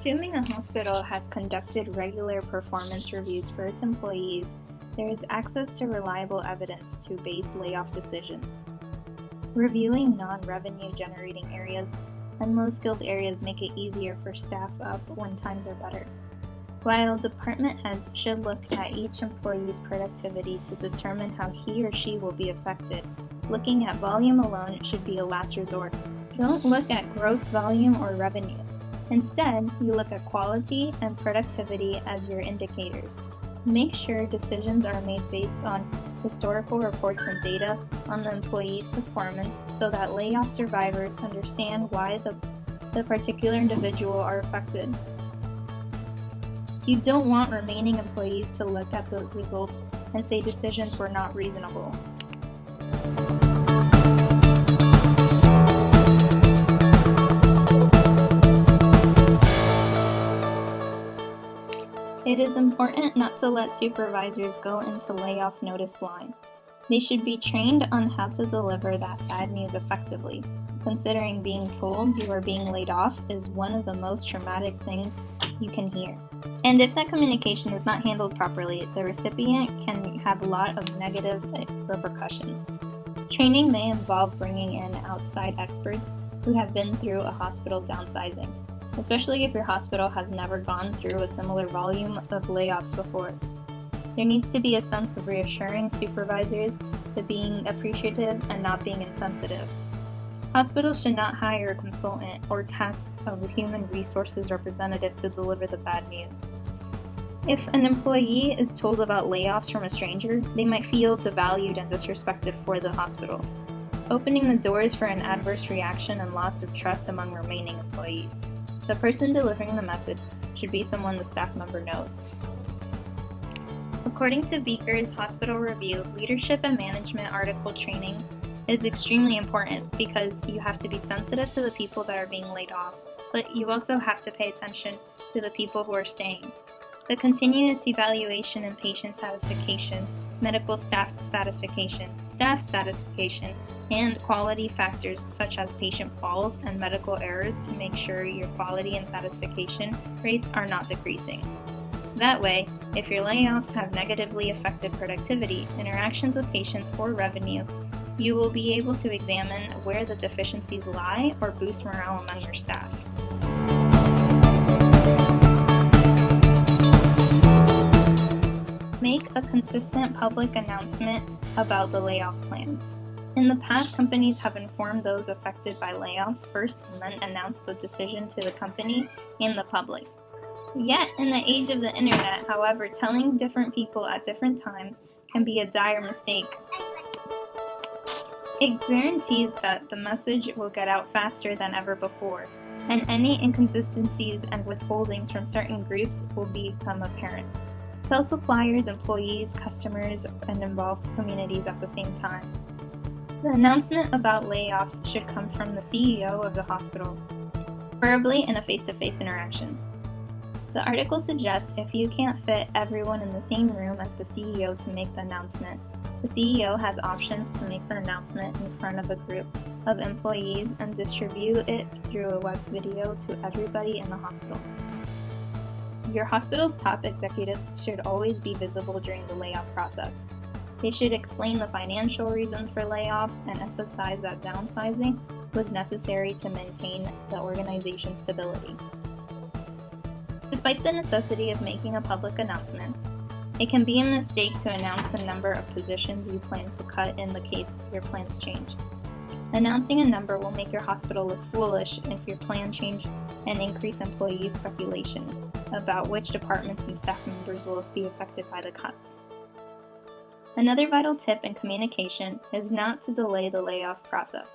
Assuming a hospital has conducted regular performance reviews for its employees, there is access to reliable evidence to base layoff decisions. Reviewing non-revenue generating areas and low-skilled areas make it easier for staff up when times are better. While department heads should look at each employee's productivity to determine how he or she will be affected, looking at volume alone should be a last resort. Don't look at gross volume or revenue. Instead, you look at quality and productivity as your indicators. Make sure decisions are made based on historical reports and data on the employee's performance so that layoff survivors understand why the particular individual are affected. You don't want remaining employees to look at the results and say decisions were not reasonable. It is important not to let supervisors go into layoff notice blind. They should be trained on how to deliver that bad news effectively, considering being told you are being laid off is one of the most traumatic things you can hear. And if that communication is not handled properly, the recipient can have a lot of negative repercussions. Training may involve bringing in outside experts who have been through a hospital downsizing, especially if your hospital has never gone through a similar volume of layoffs before. There needs to be a sense of reassuring supervisors to being appreciative and not being insensitive. Hospitals should not hire a consultant or task a human resources representative to deliver the bad news. If an employee is told about layoffs from a stranger, they might feel devalued and disrespected for the hospital, opening the doors for an adverse reaction and loss of trust among remaining employees. The person delivering the message should be someone the staff member knows. According to Beaker's Hospital Review, leadership and management article training is extremely important because you have to be sensitive to the people that are being laid off, but you also have to pay attention to the people who are staying. The continuous evaluation and patient satisfaction, medical staff satisfaction, and quality factors such as patient falls and medical errors to make sure your quality and satisfaction rates are not decreasing. That way, if your layoffs have negatively affected productivity, interactions with patients, or revenue, you will be able to examine where the deficiencies lie or boost morale among your staff. Make a consistent public announcement about the layoff plans. In the past, companies have informed those affected by layoffs first and then announced the decision to the company and the public. Yet, in the age of the internet, however, telling different people at different times can be a dire mistake. It guarantees that the message will get out faster than ever before, and any inconsistencies and withholdings from certain groups will become apparent. Tell suppliers, employees, customers, and involved communities at the same time. The announcement about layoffs should come from the CEO of the hospital, preferably in a face-to-face interaction. The article suggests if you can't fit everyone in the same room as the CEO to make the announcement, the CEO has options to make the announcement in front of a group of employees and distribute it through a web video to everybody in the hospital. Your hospital's top executives should always be visible during the layoff process. They should explain the financial reasons for layoffs and emphasize that downsizing was necessary to maintain the organization's stability. Despite the necessity of making a public announcement, it can be a mistake to announce the number of positions you plan to cut in the case your plans change. Announcing a number will make your hospital look foolish if your plan change and increase employee speculation about which departments and staff members will be affected by the cuts. Another vital tip in communication is not to delay the layoff process.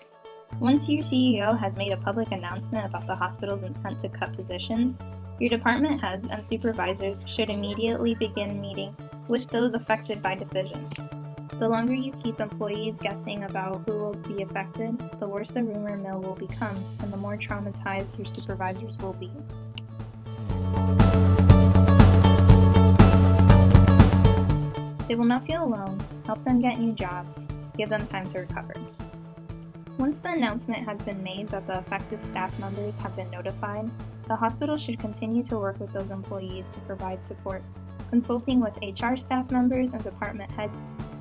Once your CEO has made a public announcement about the hospital's intent to cut positions, your department heads and supervisors should immediately begin meeting with those affected by decision. The longer you keep employees guessing about who will be affected, the worse the rumor mill will become, and the more traumatized your supervisors will be. They will not feel alone. Help them get new jobs. Give them time to recover. Once the announcement has been made that the affected staff members have been notified, The hospital should continue to work with those employees to provide support, consulting with HR staff members and department heads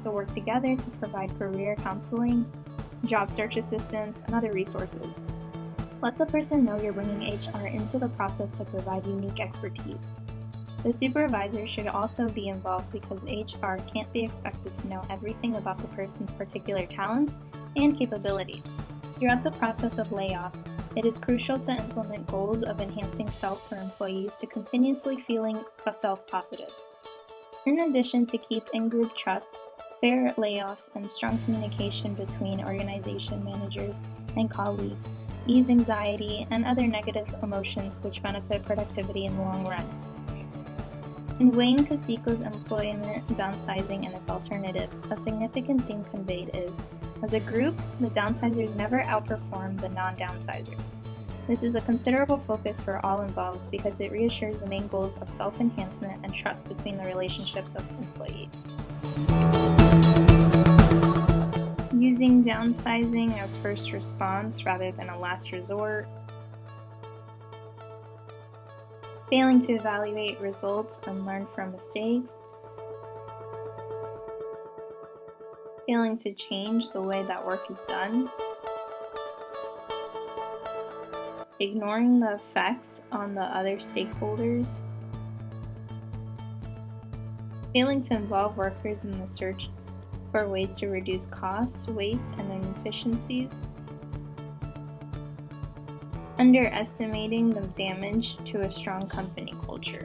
to work together to provide career counseling, job search assistance, and other resources. Let the person know you're bringing HR into the process to provide unique expertise. The supervisor should also be involved because HR can't be expected to know everything about the person's particular talents and capabilities. Throughout the process of layoffs, it is crucial to implement goals of enhancing self for employees to continuously feeling self-positive. In addition to keep in-group trust, fair layoffs and strong communication between organization managers and colleagues ease anxiety and other negative emotions which benefit productivity in the long run. In Wayne Kasiko's Employment Downsizing and Its Alternatives, a significant theme conveyed is, as a group, the downsizers never outperform the non-downsizers. This is a considerable focus for all involved because it reassures the main goals of self-enhancement and trust between the relationships of employees. Using downsizing as first response rather than a last resort. Failing to evaluate results and learn from mistakes. Failing to change the way that work is done. Ignoring the effects on the other stakeholders. Failing to involve workers in the search for ways to reduce costs, waste, and inefficiencies. Underestimating the damage to a strong company culture.